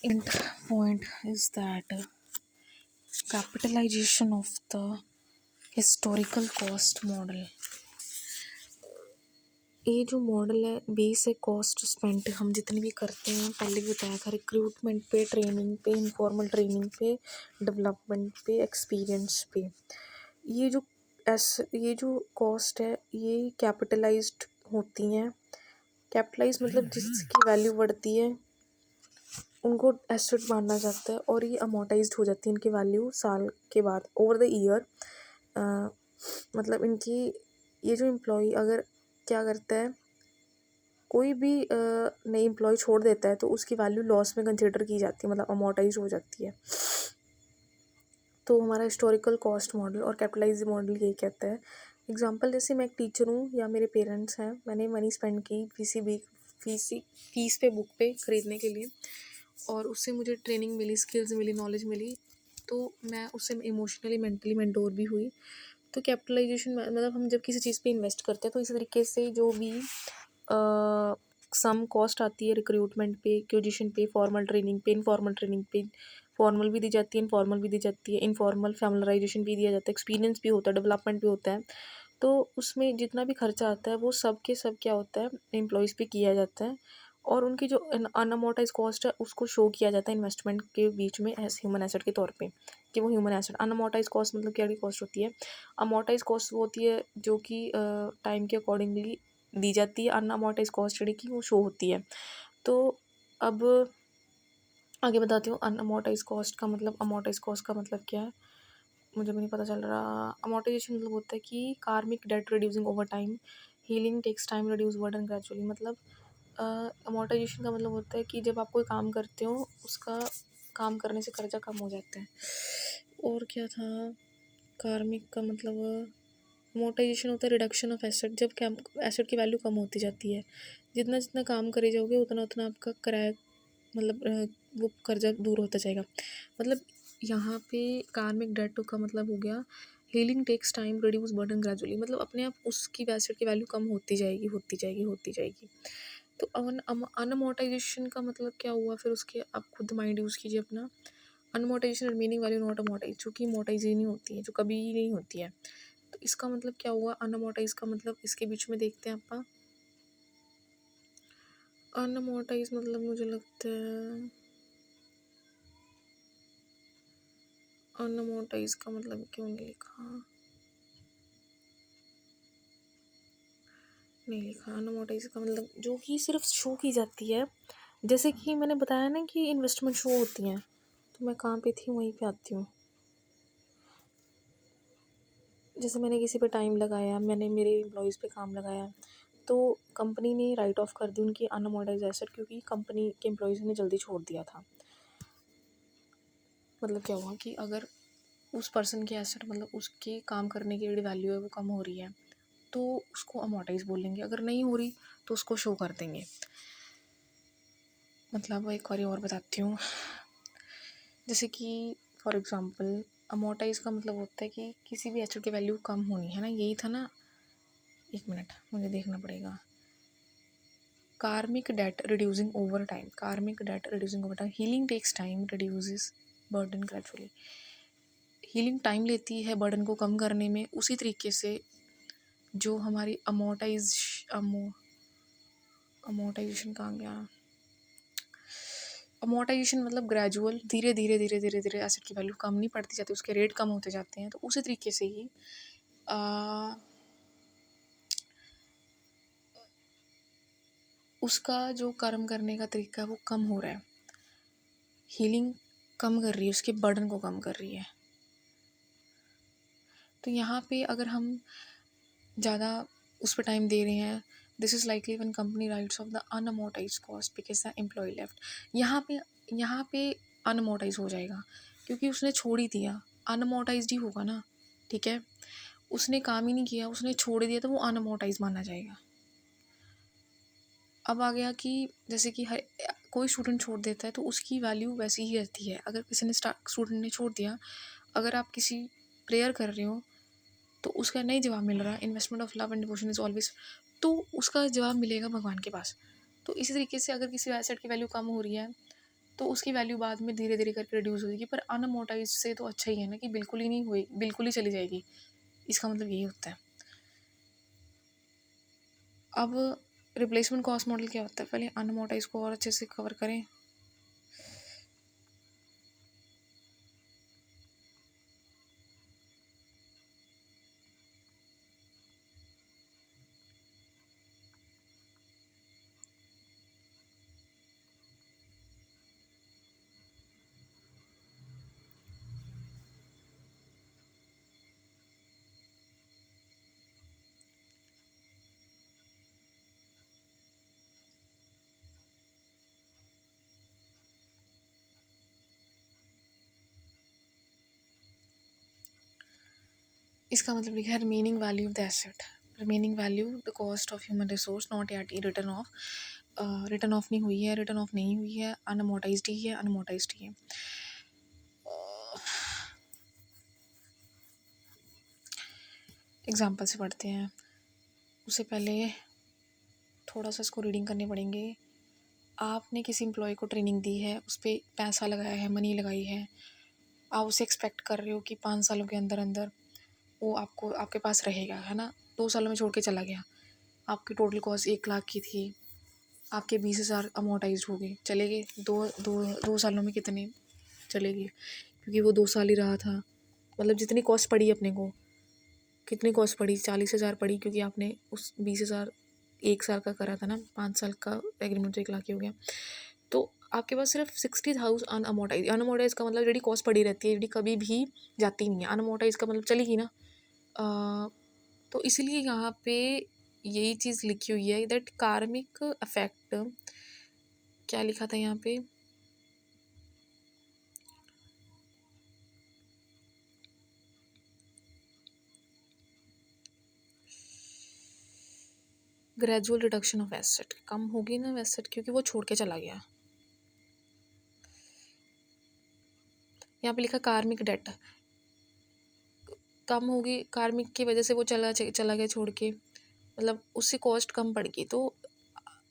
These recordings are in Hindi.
And point is that capitalization of the historical cost model, ये जो मॉडल है बेस है कॉस्ट स्पेंट हम जितनी भी करते हैं पहले भी बताया था रिक्रूटमेंट पे, ट्रेनिंग पे, इनफॉर्मल ट्रेनिंग पे, डेवलपमेंट पे, एक्सपीरियंस पे। ये जो ये जो कॉस्ट है ये कैपिटलाइज्ड होती हैं। कैपिटलाइज मतलब जिसकी वैल्यू बढ़ती है उनको एसेट माना जाता है और ये अमोर्टाइज्ड हो जाती है इनकी वैल्यू साल के बाद ओवर द ईयर। मतलब इनकी ये जो एम्प्लॉय अगर क्या करता है कोई भी नई एम्प्लॉय छोड़ देता है तो उसकी वैल्यू लॉस में कंसिडर की जाती है, मतलब अमोर्टाइज हो जाती है। तो हमारा हिस्टोरिकल कॉस्ट मॉडल और कैपिटलाइज मॉडल यही कहता है। एग्जांपल जैसे मैं एक टीचर हूँ या मेरे पेरेंट्स हैं, मैंने मनी स्पेंड की फीस पे बुक पे ख़रीदने के लिए और उससे मुझे ट्रेनिंग मिली, स्किल्स मिली, नॉलेज मिली, तो मैं उससे इमोशनली मेंटली मेंटोर भी हुई। तो कैपिटलाइजेशन मतलब हम जब किसी चीज़ पे इन्वेस्ट करते हैं तो इसी तरीके से जो भी सम कॉस्ट आती है रिक्रूटमेंट पे, एक्विजिशन पे, फॉर्मल ट्रेनिंग पे, इनफॉर्मल ट्रेनिंग पे, फॉर्मल भी दी जाती है, इनफॉर्मल भी दी जाती है, इनफॉर्मल फैमिलराइजेशन भी दिया जाता है, एक्सपीरियंस भी होता है, डेवलपमेंट भी होता है। तो उसमें जितना भी खर्चा आता है वो सब के सब क्या होता है एम्प्लॉयज़ पे किया जाता है और उनकी जो अनअमोर्टाइज कॉस्ट है उसको शो किया जाता है इन्वेस्टमेंट के बीच में एज ह्यूमन एसेट के तौर पे कि वो ह्यूमन एसेट। अनअमोर्टाइज कॉस्ट मतलब क्या कॉस्ट होती है? अमोर्टाइज कॉस्ट वो होती है जो कि टाइम के अकॉर्डिंगली दी जाती है, अनअमोर्टाइज कॉस्ट ਜਿਹੜੀ कि वो शो होती है। तो अब आगे बताती हूँ अनअमोर्टाइज कॉस्ट का मतलब, अमोर्टाइज कॉस्ट का मतलब क्या है मुझे भी नहीं पता चल रहा। अमोर्टाइजेशन मतलब होता है कि karmic debt reducing over time, healing takes time, reduce burden gradually. मतलब अमोर्टाइजेशन का मतलब होता है कि जब आप कोई काम करते हो उसका काम करने से कर्जा कम हो जाता है। और क्या था, कार्मिक का मतलब अमोर्टाइजेशन होता है रिडक्शन ऑफ एसेट, जब क्या एसेट की वैल्यू कम होती जाती है। जितना जितना काम करे जाओगे उतना उतना आपका किराया मतलब वो कर्जा दूर होता जाएगा। मतलब यहाँ पे कार्मिक डेट का मतलब हो गया healing takes time, reduce burden gradually. मतलब अपने आप उसकी एसेट की वैल्यू कम होती जाएगी होती जाएगी होती जाएगी। तो अनअमोर्टाइजेशन का मतलब क्या हुआ फिर उसके आप खुद माइंड यूज़ कीजिए अपना। अनमोटाइजेशन रिमेनिंग वैल्यू नॉट अमोर्टाइज, जो कि मोटाइज ही नहीं होती है, जो कभी ही नहीं होती है। तो इसका मतलब क्या हुआ अनअमोर्टाइज का मतलब, इसके बीच में देखते हैं आप। अनअमोर्टाइज मतलब मुझे लगता है अनअमोर्टाइज का मतलब क्यों नहीं लिखा, नहीं लिखा। अनअमोर्टाइज का मतलब जो कि सिर्फ शो की जाती है, जैसे कि मैंने बताया ना कि इन्वेस्टमेंट शो होती हैं। तो मैं कहाँ पे थी वहीं पे आती हूँ। जैसे मैंने किसी पे टाइम लगाया, मैंने मेरे एम्प्लॉयज़ पे काम लगाया, तो कंपनी ने राइट ऑफ कर दी उनकी अनअमोर्टाइज एसेट क्योंकि कंपनी के एम्प्लॉयज़ ने जल्दी छोड़ दिया था। मतलब क्या हुआ कि अगर उस पर्सन की एसेट मतलब उसके काम करने की ਜਿਹੜੀ वैल्यू है वो कम हो रही है तो उसको अमोर्टाइज बोलेंगे, अगर नहीं हो रही तो उसको शो कर देंगे। मतलब एक और बताती हूँ, जैसे कि फॉर एग्ज़ाम्पल अमोर्टाइज का मतलब होता है कि किसी भी एसेट की वैल्यू कम होनी है ना, यही था ना। एक मिनट मुझे देखना पड़ेगा। Karmic debt reducing over time, karmic debt reducing over time, healing takes time, reduces burden gradually. Healing time लेती है बर्डन को कम करने में, उसी तरीके से जो हमारी अमोर्टाइजेशन कहाँ गया, अमोर्टाइजेशन मतलब ग्रेजुअल, धीरे धीरे धीरे धीरे धीरे एसेट की वैल्यू कम नहीं पड़ती जाती, उसके रेट कम होते जाते हैं। तो उसी तरीके से ही उसका जो कर्म करने का तरीका है वो कम हो रहा है। हीलिंग कम कर रही है, उसके बर्डन को कम कर रही है। तो यहाँ पे अगर हम ज़्यादा उस पर टाइम दे रहे हैं, this is likely one company writes off the unamortized cost because the employee left. यहाँ पे अनअमोर्टाइज हो जाएगा क्योंकि उसने छोड़ ही दिया, अनअमोर्टाइज ही होगा ना। ठीक है, उसने काम ही नहीं किया, उसने छोड़ दिया, तो वो अनअमोर्टाइज माना जाएगा। अब आ गया कि जैसे कि हर कोई स्टूडेंट छोड़ देता है तो उसकी वैल्यू वैसी ही रहती है। अगर किसी ने स्टूडेंट ने छोड़ दिया, अगर आप किसी प्रेयर कर रहे हो तो उसका नहीं जवाब मिल रहा, investment of love and devotion is always, तो उसका जवाब मिलेगा भगवान के पास। तो इसी तरीके से अगर किसी एसेट की वैल्यू कम हो रही है तो उसकी वैल्यू बाद में धीरे धीरे करके रिड्यूस हो जाएगी। पर अनअमोर्टाइज से तो अच्छा ही है ना कि बिल्कुल ही नहीं हुई, बिल्कुल ही चली जाएगी, इसका मतलब यही होता है। अब रिप्लेसमेंट कॉस्ट मॉडल क्या होता है, पहले अनअमोर्टाइज को और अच्छे से कवर करें। इसका मतलब लिखा है remaining value of the asset, remaining value the cost of human resource not at return of, return of नहीं हुई है, रिटर्न ऑफ नहीं हुई है, अनअमोर्टाइज्ड ही है, अनअमोर्टाइज्ड ही है। एग्जाम्पल से पढ़ते हैं, उससे पहले थोड़ा सा इसको रीडिंग करने पड़ेंगे। आपने किसी एम्प्लॉय को ट्रेनिंग दी है, उस पर पैसा लगाया है, मनी लगाई है, आप उसे एक्सपेक्ट कर रहे हो कि 5 सालों के अंदर अंदर वो आपको आपके पास रहेगा, है ना। 2 सालों में छोड़ के चला गया, आपकी टोटल कॉस्ट 1 लाख की थी, आपके 20,000 अमोर्टाइज हो गए, चले गए। दो सालों में कितने चले गए, क्योंकि वो 2 साल ही रहा था। मतलब जितनी कॉस्ट पड़ी अपने को, कितनी कॉस्ट पड़ी, 40,000 पड़ी, क्योंकि आपने उस 20,000 1 साल का करा था ना, 5 साल का एग्रीमेंट तो 1 लाख ही हो गया। तो आपके पास सिर्फ 60,000 अनअमोर्टाइज, अनअमोर्टाइज का मतलब जी कॉस्ट पड़ी रहती है, जी कभी भी जाती नहीं है। अनअमोर्टाइज का मतलब चलेगी ना। तो इसलिए यहाँ पे यही चीज़ लिखी हुई है दैट कार्मिक अफेक्ट, क्या लिखा था यहाँ पे, ग्रेजुअल रिडक्शन ऑफ एसेट, कम होगी ना एसेट क्योंकि वो छोड़ के चला गया। यहाँ पे लिखा कार्मिक डेट, कम होगी कार्मिक की वजह से, वो चला गया छोड़ के, मतलब उससे कॉस्ट कम पड़ गई। तो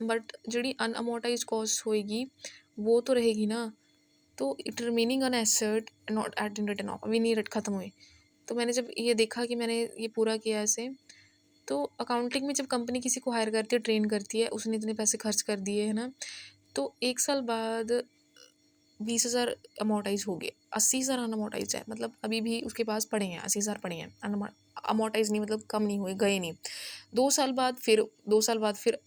बट जी अनअमोर्टाइज कॉस्ट होएगी वो तो रहेगी ना। तो it remaining an asset not at in return of, अभी नहीं रट खत्म हुई। तो मैंने जब ये देखा कि मैंने ये पूरा किया ऐसे, तो अकाउंटिंग में जब कंपनी किसी को हायर करती है, ट्रेन करती है, उसने इतने पैसे खर्च कर दिए है ना, तो 1 साल बाद 20,000 अमोर्टाइज हो गए, 80,000 अनअमोर्टाइज है, मतलब अभी भी उसके पास पड़े हैं, 80,000 पड़े हैं अमोर्टाइज नहीं, मतलब कम नहीं हुए, गए नहीं। 2 साल बाद फिर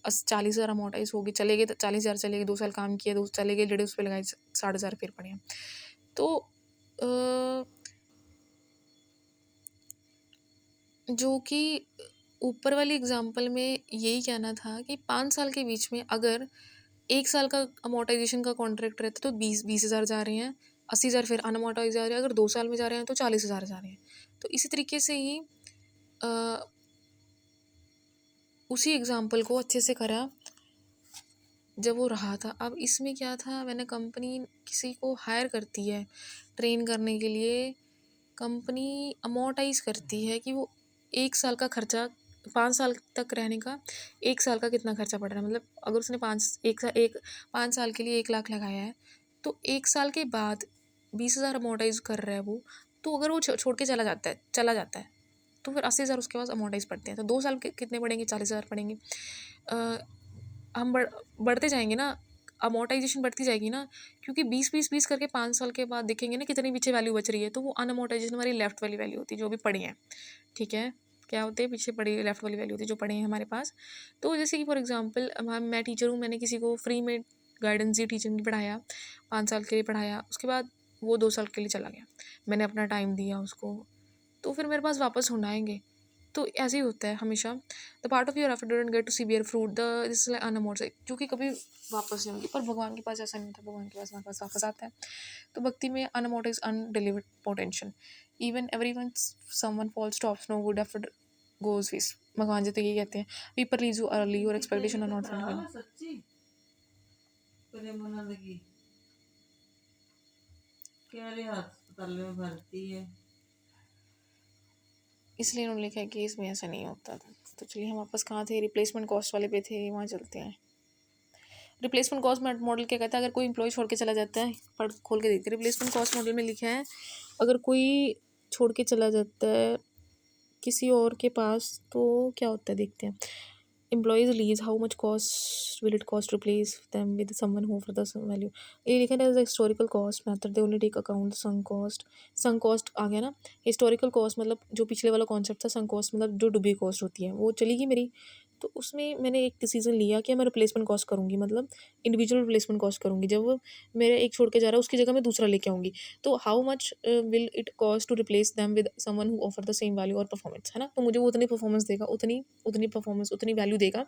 40,000 अमोर्टाइज हो गए, चले गए, 40,000 चले गए, 2 साल काम किया, 2 चले गए, जड़े उस पर लगाए 60,000 फिर पड़े हैं। तो जो कि ऊपर वाली एग्जांपल में यही कहना था कि 5 साल के बीच में अगर 1 साल का अमोर्टाइजेशन का कॉन्ट्रैक्ट रहता है तो 20,000 जा रहे हैं, 80,000 फिर अनअमोर्टाइज जा रहे हैं, अगर 2 साल में जा रहे हैं तो 40,000 जा रहे हैं। तो इसी तरीके से ही उसी एग्जाम्पल को अच्छे से करा जब वो रहा था। अब इसमें क्या था, मैंने कंपनी किसी को हायर करती है ट्रेन करने के लिए, कंपनी अमोर्टाइज करती है कि वो 1 साल का खर्चा, 5 साल तक रहने का 1 साल का कितना खर्चा पड़ रहा है। मतलब अगर उसने 5 साल के लिए 1 लाख लगाया है, तो 1 साल के बाद 20,000 अमोर्टाइज कर रहा है वो, तो अगर वो छोड़ के चला जाता है तो फिर 80,000 उसके पास अमोर्टाइज पड़ते हैं। तो 2 साल के कितने पड़ेंगे, 40,000 पड़ेंगे। हम बढ़ते जाएंगे ना, अमोर्टाइजेशन बढ़ती जाएगी ना, क्योंकि 20 20 20 करके 5 साल के बाद देखेंगे ना कितनी पीछे वैल्यू बच रही है, तो वो अनअमोर्टाइजेशन हमारी लेफ्ट वाली वैल्यू होती है जो भी पड़ी है। ठीक है, क्या होते हैं पीछे पड़ी लेफ्ट वाली वैल्यू होती है जो पड़े हैं हमारे पास। तो जैसे कि फॉर एग्जांपल मैं टीचर हूँ, मैंने किसी को फ्री में गाइडेंस दी, टीचिंग पढ़ाया, 5 साल के लिए पढ़ाया, उसके बाद वो 2 साल के लिए चला गया, मैंने अपना टाइम दिया उसको, तो फिर मेरे पास वापस होना आएंगे। तो ऐसे ही होता है हमेशा, the part of your effort don't get to see bear fruit the this unamortized, जो कि कभी वापस नहीं होगी। पर भगवान के पास ऐसा नहीं होता, भगवान के पास हमारे पास वापस आता है। तो भक्ति में unamortized undelivered potential, even every one someone falls to of no wood effort goes with, भगवान जी तो ये कहते हैं, people reach you early, your expectation are not fulfilled. इसलिए उन्होंने लिखा है कि इसमें ऐसा नहीं होता था। तो चलिए हम वापस कहाँ थे, रिप्लेसमेंट कॉस्ट वाले पे थे, वहाँ चलते हैं। रिप्लेसमेंट कॉस्ट मॉडल क्या कहता है, अगर कोई एम्प्लॉय छोड़ के चला जाता है, पढ़ खोल के देखते हैं रिप्लेसमेंट कॉस्ट मॉडल में लिखा है, अगर कोई छोड़ के चला जाता है किसी और के पास तो क्या होता है देखते हैं। Employees lease how much cost will it cost replace them with someone who for the value. ये लिखा है historical cost method they only take account sunk cost आ गया ना। हिस्टोरिकल कॉस्ट मतलब जो पिछले वाला कॉन्सेप्ट था, संक कॉस्ट मतलब जो डूबी कॉस्ट होती है वो चलेगी मेरी। तो उसमें मैंने एक डिसीजन लिया कि मैं रिप्लेसमेंट कॉस्ट करूँगी, मतलब इंडिविजुअल रिप्लेसमेंट कॉस्ट करूँगी। जब वो मेरे एक छोड़ के जा रहा है उसकी जगह मैं दूसरा लेके आऊँगी, तो how much will it cost to replace them with someone who offer the same value और परफॉर्मेंस, है ना। तो मुझे वो उतनी परफॉर्मेंस देगा, उतनी उतनी परफॉर्मेंस उतनी वैल्यू देगा,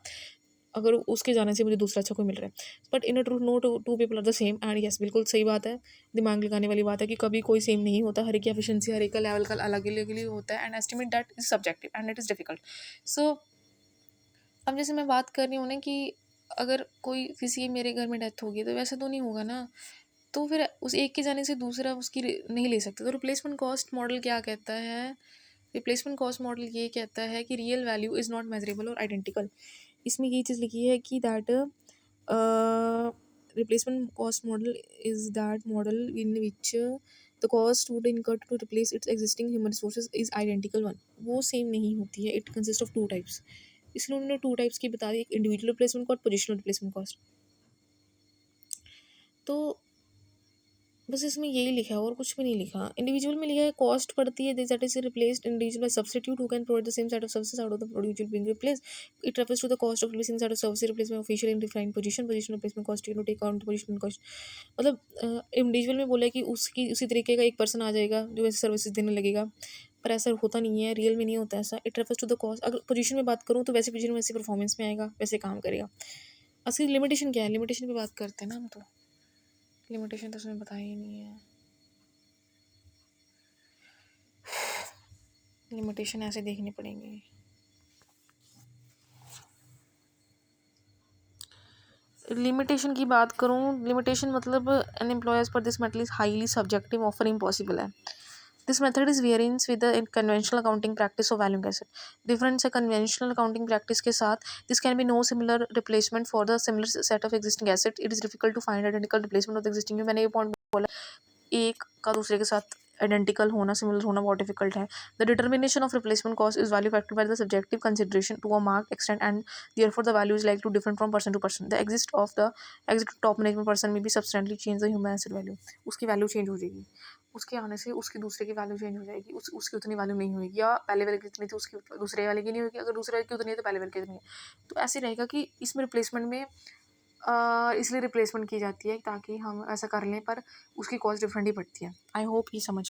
अगर उसके जाने से मुझे दूसरा अच्छा कोई मिल रहा है। But in a truth no two people are the same and yes, बिल्कुल सही बात है, दिमाग लगाने वाली बात है कि कभी कोई सेम नहीं होता, हर एक की एफिशिएंसी हर एक का लेवल का अलग अलग होता है and estimate that is subjective and it is difficult. So अब जैसे मैं बात कर रही हूँ ना कि अगर कोई किसी मेरे घर में डेथ होगी तो वैसे तो नहीं होगा ना, तो फिर उस एक के जाने से दूसरा उसकी नहीं ले सकते। तो रिप्लेसमेंट कॉस्ट मॉडल क्या कहता है, रिप्लेसमेंट कॉस्ट मॉडल ये कहता है कि real value is not measurable और आइडेंटिकल। इसमें ये चीज़ लिखी है कि that replacement cost model is that model in which the cost would incurred to replace its existing human resources is identical one. वो सेम नहीं होती है, it consist of two types. इसलिए उन्होंने टू टाइप्स की बता दी, एक individual replacement cost, positional replacement cost. तो बस इसमें यही लिखा है और कुछ भी नहीं लिखा। इंडिविजुअल में लिखा है कॉस्ट पड़ती है that is replaced individual by substitute who can provide the same set of services out of the individual being replaced. It refers to the cost of replacing set of services replace by official in defined position replacement cost to take count position cost. मतलब इंडिविजुअल में बोला है कि उसकी उसी तरीके का एक पर्सन आ जाएगा जो ऐसे सर्विसेज देने लगेगा, पर ऐसा होता नहीं है, रियल में नहीं होता ऐसा। It refers to the cost, अगर पोजीशन में बात करूँ तो वैसे पोजीशन में वैसे परफॉर्मेंस में आएगा, वैसे काम करेगा। असली लिमिटेशन क्या है, लिमिटेशन पे बात करते हैं ना हम, तो लिमिटेशन तो उसमें बताया ही नहीं है। लिमिटेशन ऐसे देखने पड़ेंगे। लिमिटेशन की बात करूँ, लिमिटेशन मतलब एन एम्प्लॉयर्स पर this method is highly subjective offer impossible है। This method is variance with the conventional accounting practice of valuing asset. Difference है कन्वेंशनल अकाउंटिंग प्रैक्टिस के साथ, this can be no similar replacement for the similar set of existing asset. It is difficult to find identical replacement of the existing. मैंने ये पॉइंट बोला, एक का दूसरे के साथ आइडेंटिकल होना, सिमिलर होना बहुत डिफिकल्ट है। The determination of replacement cost is value factor by the subjective consideration to a mark extent and therefore the value is like to different from person to person. The exist of the exit top management person में भी substantially change the human asset value. उसकी वैल्यू चेंज हो जाएगी, उसके आने से उसकी दूसरे की वैल्यू चेंज हो जाएगी, उसकी उतनी वैल्यू नहीं होगी, या पहले वाले की जितनी थी उसकी दूसरे वाले की नहीं होगी, अगर दूसरे वाले की उतनी है तो पहले वाले की उतनी है। तो ऐसे रहेगा कि इसमें रिप्लेसमेंट में इसलिए रिप्लेसमेंट की जाती है ताकि हम ऐसा कर लें, पर उसकी कॉस्ट डिफरेंट ही पड़ती है। आई होप ये समझ